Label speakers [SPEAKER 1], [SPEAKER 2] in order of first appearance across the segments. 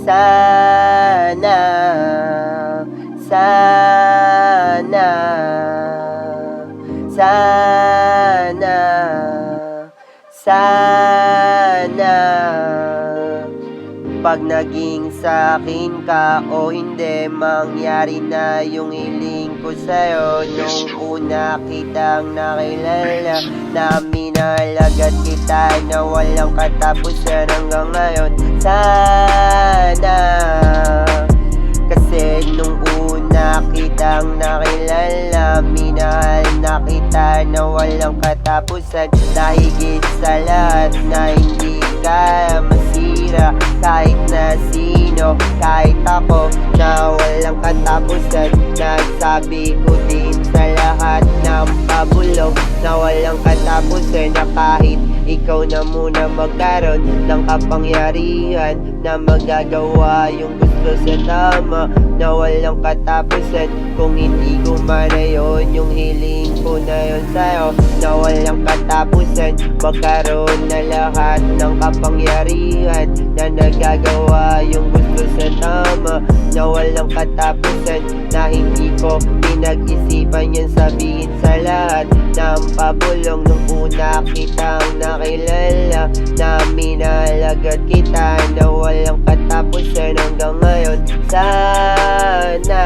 [SPEAKER 1] Sana, sana, sana, sana. Pag naging sa'kin ka o hindi, mangyari na yung hiling ko sa'yo. Nung una kitang nakilala, na minahalagat kita na walang katapusan hanggang ngayon. Sana, kasi nung una kitang nakilala, minahal na kita na walang katapusan. Na higit sa lahat na hindi ka masira, kahit na sino, kahit ako, na walang katapusan. Nagsabi ko din sa lahat ng pabulong na walang katapusan, na kahit ikaw na muna magkaroon ng kapangyarihan na magagawa yung gusto sa tama, na walang katapusan. Kung hindi gumana yun, yung hiling ko na yun sa'yo, na walang katapusan. Magkaroon na lahat ng kapangyarihan na nagagawa yung gusto sa tama, na walang katapusan. Na hindi ko pinag-isipan yan, sabihin sa lahat ng pabulong. Nung una kitang nakilala, na minahalagat kita na walang katapusan hanggang ngayon. Sana,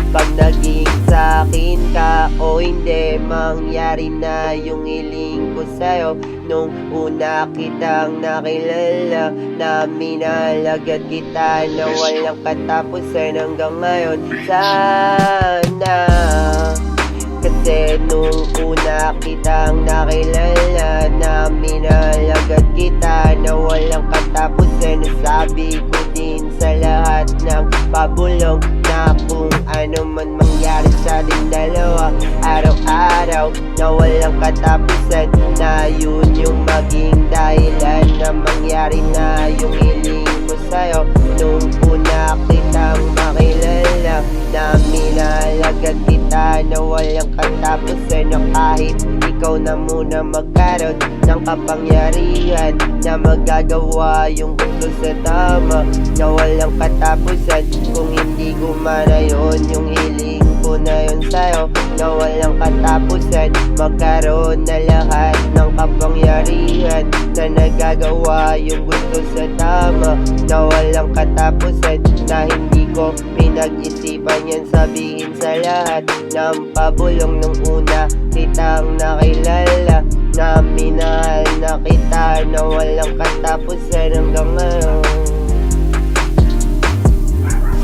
[SPEAKER 1] pag naging sa'kin ka o hindi, mangyari na yung hiling ko sa'yo. Nung una kitang nakilala, na minahalagat kita na walang katapusan hanggang ngayon. Sana, kasi nung una kitang nakilala, na minahalagat kita na walang katapusan. Nasabi ko din sa lahat ng pabulong na kung ano man mangyari sa ating dalawa, araw-araw na walang katapusan, na yun yung maging dahilan na mangyari na yung hiling ko sa'yo. Nung una kitang makilala, na minahalagat kita na walang katapusan, na kahit ikaw na muna magkaroon ng kapangyarihan na magagawa yung gusto sa tama, na walang katapusan. Kung hindi gumana yun, yung hiling ko na yun sa'yo, na walang katapusan. Magkaroon na lahat ng kapangyarihan na nagagawa yung gusto sa tama, na walang katapusan. Na hindi ko pinag-isipan yan, sabihin sa lahat ng pabulong. Nung una kitang nakilala, na minahal na kita na walang katapusan hanggang ngayon.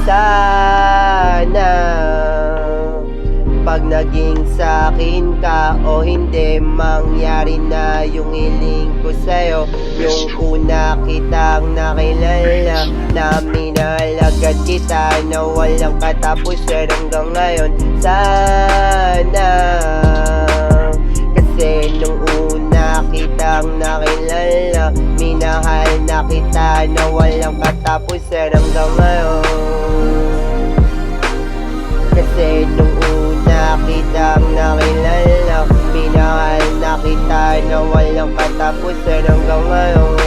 [SPEAKER 1] Sana, pag naging sa'kin ka o hindi, mangyari na yung hiling ko sa'yo. Nung una kitang nakilala, na minahalagat kita na walang katapusan hanggang ngayon. Sana, kasi nung una kitang nakilala, minahal na kita na walang katapusan hanggang ngayon. Kasi nung una kitang nakilala, minahal na kita na walang katapusan hanggang ngayon.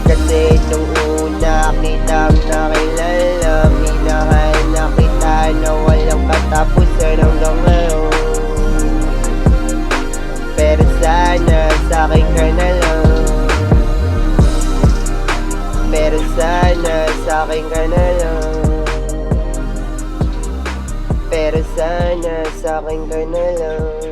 [SPEAKER 1] Kasi nung una kitang nakilala, minahal na kita na walang katapusan hanggang ngayon. Pero sana sa'kin ka na lang, pero sana sa'kin ka na lang, pero sana sa'kin ka na lang.